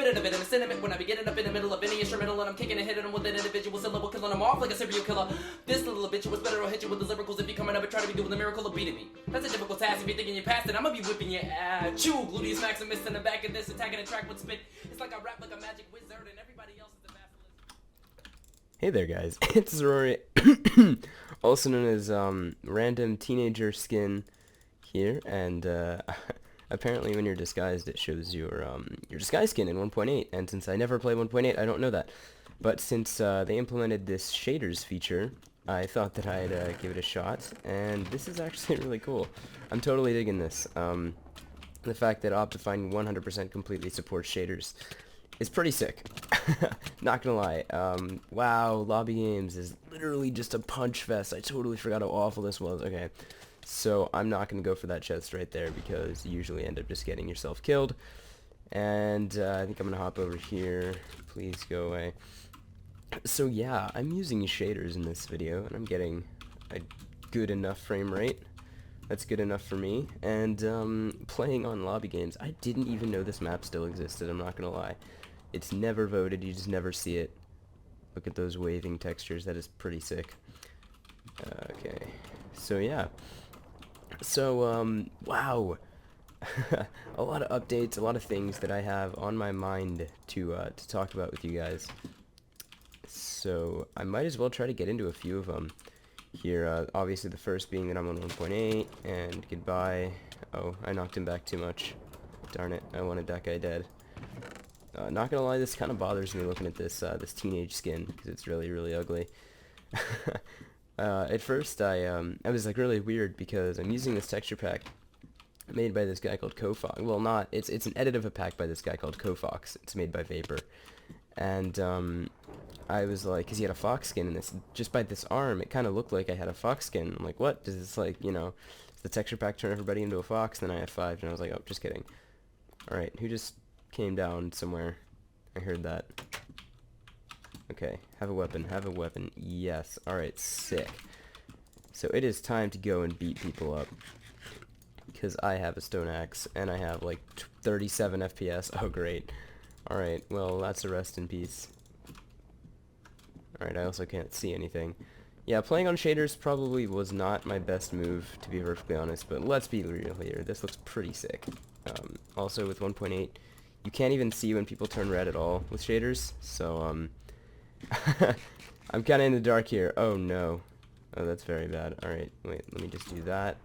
spitting a bit of a sentiment when I be getting up in the middle of any instrumental and I'm kicking and hitting them with an individual syllable, killing them off like a serial killer. This little bitch was better, I'll hit you with the lyricals if you coming up and try to be doing the miracle of beating me. That's a difficult task if you're thinking you're past it. I'ma be whipping your ass. Chew, gluteus maximus in the back of this, attacking the track with spit. It's like I rap like a magic wizard and everybody else is the basilisk. Hey there, guys. It's ceroria, also known as random teenager skin here, and apparently when you're disguised it shows your disguise skin in 1.8, and since I never play 1.8 I don't know that. But since they implemented this shaders feature, I thought that I'd give it a shot, and this is actually really cool. I'm totally digging this. The fact that Optifine 100% completely supports shaders is pretty sick. Not gonna lie. Wow, lobby games is literally just a punch fest. I totally forgot how awful this was. Okay, so I'm not gonna go for that chest right there because you usually end up just getting yourself killed. And I think I'm gonna hop over here. Please go away. So yeah, I'm using shaders in this video, and I'm getting a good enough frame rate. That's good enough for me. And playing on lobby games, I didn't even know this map still existed. I'm not gonna lie. It's never voted, you just never see it. Look at those waving textures, that is pretty sick. Okay, so yeah. So, wow. A lot of updates, a lot of things that I have on my mind to talk about with you guys. So, I might as well try to get into a few of them here. Obviously the first being that I'm on 1.8, and goodbye. Oh, I knocked him back too much. Darn it, I wanted that guy dead. Not gonna lie, this kind of bothers me looking at this this teenage skin because it's really, really ugly. At first, I was like really weird because I'm using this texture pack made by this guy called Kofox. Well, not it's an edit of a pack by this guy called Kofox. It's made by Vapor, and I was like, because he had a fox skin in this. Just by this arm, it kind of looked like I had a fox skin. I'm like, what? Does this like does the texture pack turn everybody into a fox? Then I have 5, and I was like, oh, just kidding. All right, who just came down somewhere? I heard that. Okay, have a weapon, have a weapon. Yes. Alright, sick. So it is time to go and beat people up. Because I have a stone axe, and I have like 37 FPS. Oh, great. Alright, well, that's a rest in peace. Alright, I also can't see anything. Yeah, playing on shaders probably was not my best move, to be perfectly honest, but let's be real here. This looks pretty sick. Also, with 1.8, you can't even see when people turn red at all with shaders, so, I'm kind of in the dark here. Oh, no. Oh, that's very bad. Alright, wait, let me just do that.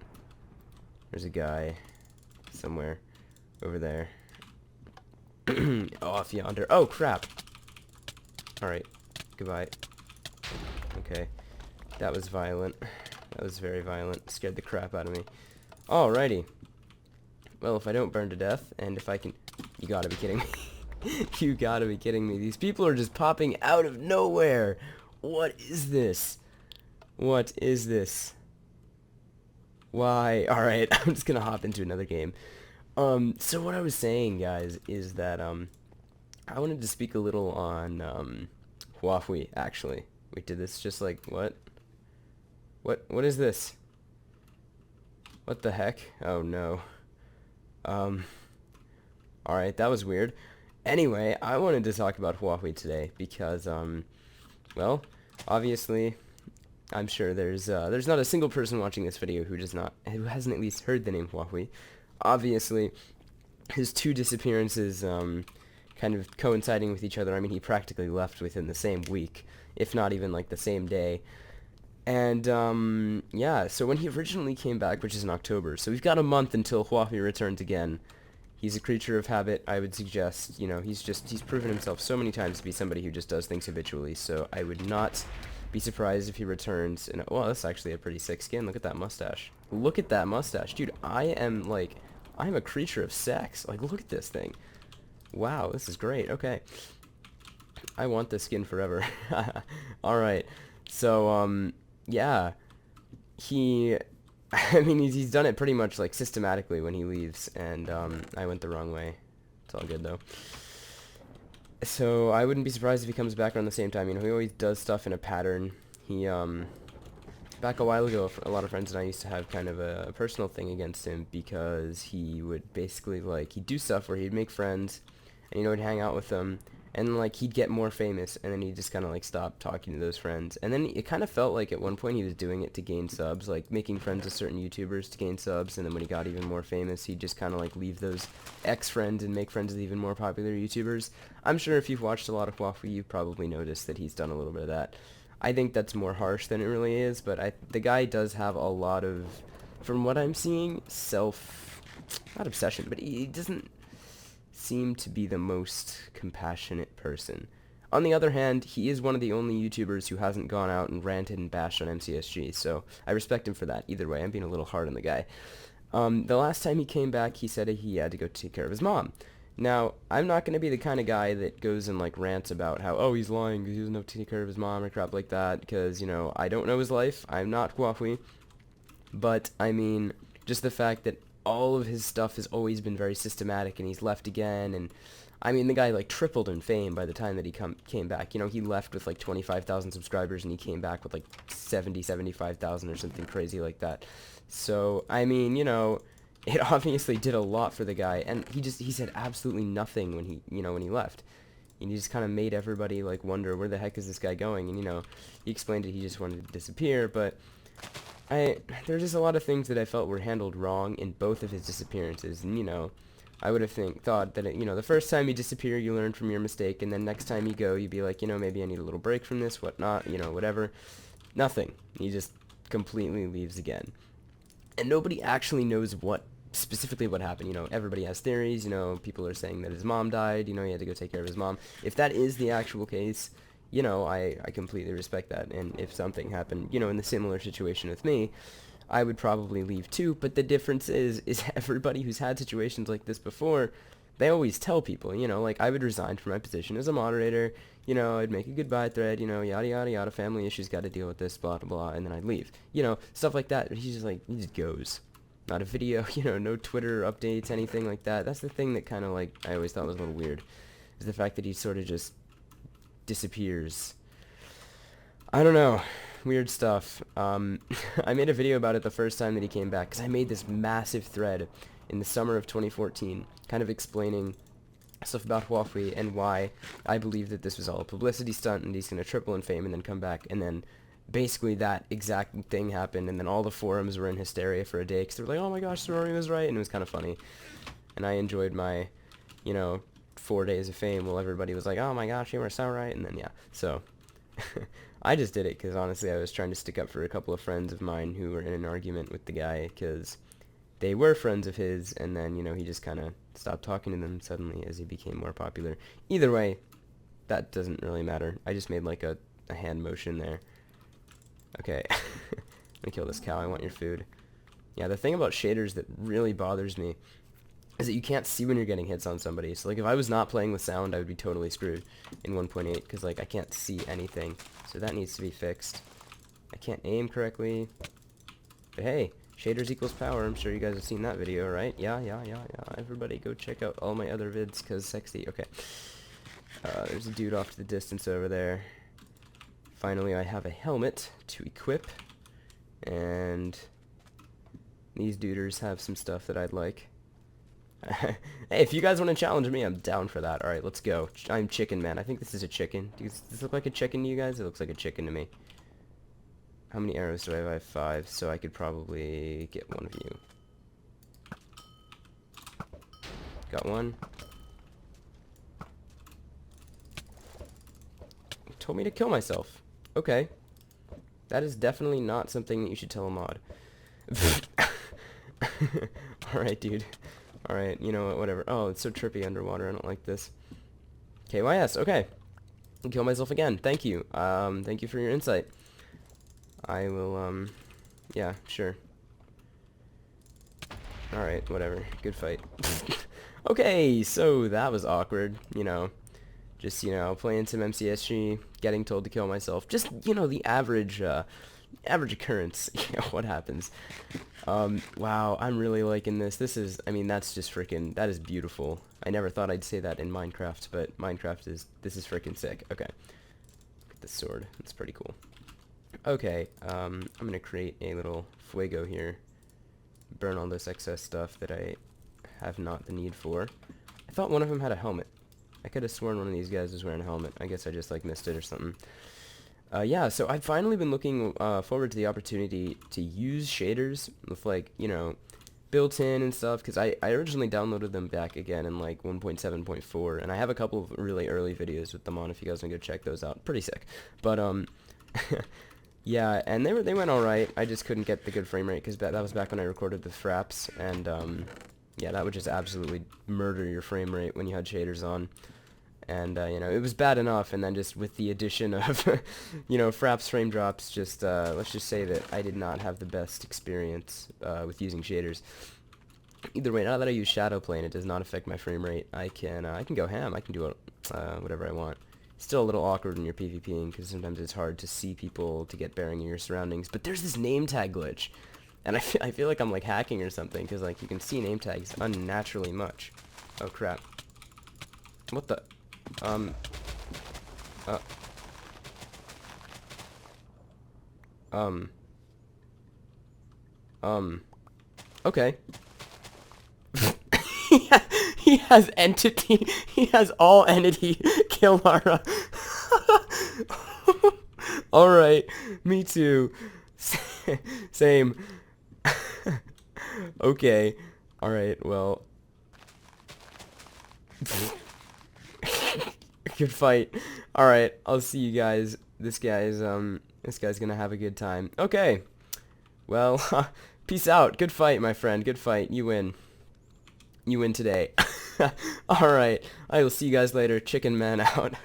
There's a guy somewhere over there. Off yonder. Oh, crap! Alright, goodbye. Okay, that was violent. That was very violent. Scared the crap out of me. Alrighty. Well, if I don't burn to death, and if I can... You gotta be kidding me. You gotta be kidding me. These people are just popping out of nowhere. What is this? What is this? Why? Alright, I'm just gonna hop into another game. So what I was saying, guys, is that, I wanted to speak a little on, Huahwi, actually. Wait, did this just, like, what? What is this? What the heck? Oh, no. Alright, that was weird. Anyway, I wanted to talk about Huahwi today because, well, obviously, I'm sure there's not a single person watching this video who hasn't at least heard the name Huahwi. Obviously, his 2 disappearances, kind of coinciding with each other. I mean, he practically left within the same week, if not even, like, the same day. And, yeah, so when he originally came back, which is in October, so we've got a month until Huahwi returns again. He's a creature of habit. I would suggest, he's proven himself so many times to be somebody who just does things habitually, so I would not be surprised if he returns. And, well, that's actually a pretty sick skin. Look at that mustache. Look at that mustache. Dude, I'm a creature of sex. Like, look at this thing. Wow, this is great. Okay. I want this skin forever. Alright. So, yeah. I mean, he's done it pretty much, like, systematically when he leaves, and, I went the wrong way. It's all good, though. So, I wouldn't be surprised if he comes back around the same time. He always does stuff in a pattern. He, back a while ago, a lot of friends and I used to have kind of a personal thing against him because he would basically, like, he'd do stuff where he'd make friends, and, he'd hang out with them, and, like, he'd get more famous, and then he'd just kind of, like, stop talking to those friends. And then it kind of felt like at one point he was doing it to gain subs, like, making friends with certain YouTubers to gain subs, and then when he got even more famous, he'd just kind of, like, leave those ex-friends and make friends with even more popular YouTubers. I'm sure if you've watched a lot of Huahwi, you've probably noticed that he's done a little bit of that. I think that's more harsh than it really is, but the guy does have a lot of, from what I'm seeing, not obsession, but he doesn't seem to be the most compassionate person. On the other hand, he is one of the only YouTubers who hasn't gone out and ranted and bashed on MCSG, so I respect him for that. Either way, I'm being a little hard on the guy. The last time he came back, he said he had to go take care of his mom. Now, I'm not going to be the kind of guy that goes and, like, rants about how, oh, he's lying because he doesn't have to take care of his mom or crap like that, because, I don't know his life. I'm not Huahwi. But, I mean, just the fact that all of his stuff has always been very systematic, and he's left again, and, I mean, the guy, like, tripled in fame by the time that he came back. He left with, like, 25,000 subscribers, and he came back with, like, 75,000 or something crazy like that. So, I mean, it obviously did a lot for the guy, and he said absolutely nothing when he left. And he just kind of made everybody, like, wonder, where the heck is this guy going? And, he explained that he just wanted to disappear, but there's just a lot of things that I felt were handled wrong in both of his disappearances. And, I would have thought that, the first time you disappear, you learn from your mistake, and then next time you go, you'd be like, maybe I need a little break from this, whatnot, whatever. Nothing. He just completely leaves again. And nobody actually knows specifically what happened. Everybody has theories. People are saying that his mom died. He had to go take care of his mom. If that is the actual case, I completely respect that. And if something happened, in the similar situation with me, I would probably leave too. But the difference is everybody who's had situations like this before, they always tell people, like, I would resign from my position as a moderator, I'd make a goodbye thread, yada, yada, yada, family issues, got to deal with this, blah, blah, blah, and then I'd leave, stuff like that. He just goes. Not a video, no Twitter updates, anything like that. That's the thing that kind of, like, I always thought was a little weird, is the fact that he sort of just disappears. I don't know. Weird stuff. I made a video about it the first time that he came back, because I made this massive thread in the summer of 2014, kind of explaining stuff about Huahwi and why I believe that this was all a publicity stunt and he's going to triple in fame and then come back, and then basically that exact thing happened, and then all the forums were in hysteria for a day because they were like, oh my gosh, ceroria was right, and it was kind of funny. And I enjoyed my, 4 days of fame while everybody was like, oh my gosh, you were so right, and then, yeah, so I just did it because honestly I was trying to stick up for a couple of friends of mine who were in an argument with the guy because they were friends of his, and then, he just kind of stopped talking to them suddenly as he became more popular. Either way, that doesn't really matter. I just made, like, a hand motion there. Okay, I'm gonna kill this cow. I want your food. Yeah, the thing about shaders that really bothers me is that you can't see when you're getting hits on somebody. So, like, if I was not playing with sound, I would be totally screwed in 1.8, because, like, I can't see anything. So that needs to be fixed. I can't aim correctly. But hey, shaders equals power. I'm sure you guys have seen that video, right? Yeah. Everybody go check out all my other vids, because sexy. Okay. There's a dude off to the distance over there. Finally, I have a helmet to equip. And these duders have some stuff that I'd like. Hey, if you guys want to challenge me, I'm down for that. Alright, let's go. I'm Chicken Man. I think this is a chicken. Does this look like a chicken to you guys? It looks like a chicken to me. How many arrows do I have? I have 5, so I could probably get one of you. Got one. You told me to kill myself. Okay. That is definitely not something that you should tell a mod. Alright, dude. Alright, you know what, whatever. Oh, it's so trippy underwater. I don't like this. KYS, okay. I'll kill myself again. Thank you. Thank you for your insight. I will, yeah, sure. Alright, whatever. Good fight. Okay, so that was awkward, Just, playing some MCSG, getting told to kill myself. Just, the average occurrence. What happens. Wow, I'm really liking this. This is, that's just freaking, that is beautiful. I never thought I'd say that in Minecraft, but this is freaking sick. Okay. Look at this sword. It's pretty cool. Okay, I'm gonna create a little fuego here. Burn all this excess stuff that I have not the need for. I thought one of them had a helmet. I could have sworn one of these guys was wearing a helmet. I guess I just, like, missed it or something. Yeah, so I've finally been looking forward to the opportunity to use shaders with, like, you know, built in and stuff, because I originally downloaded them back again in, like, 1.7.4, and I have a couple of really early videos with them on if you guys want to go check those out. Pretty sick. But, yeah, and they went alright. I just couldn't get the good frame rate, because that was back when I recorded the fraps, and, yeah, that would just absolutely murder your frame rate when you had shaders on. And, you know, it was bad enough, and then just with the addition of, you know, fraps, frame drops, just, let's just say that I did not have the best experience, with using shaders. Either way, now that I use Shadowplay and it does not affect my frame rate, I can go ham, I can do whatever I want. Still a little awkward when you're PvPing, because sometimes it's hard to see people to get bearing in your surroundings, but there's this name tag glitch, and I feel like I'm, like, hacking or something, because, like, you can see name tags unnaturally much. Oh, crap. What the... okay. He has entity, he has all entity kill Lara. Alright, me too. Same. Okay. Alright, well. Good fight. Alright, I'll see you guys. This guy's gonna have a good time. Okay. Well, peace out. Good fight, my friend. Good fight. You win. You win today. Alright, I will see you guys later. Chicken man out.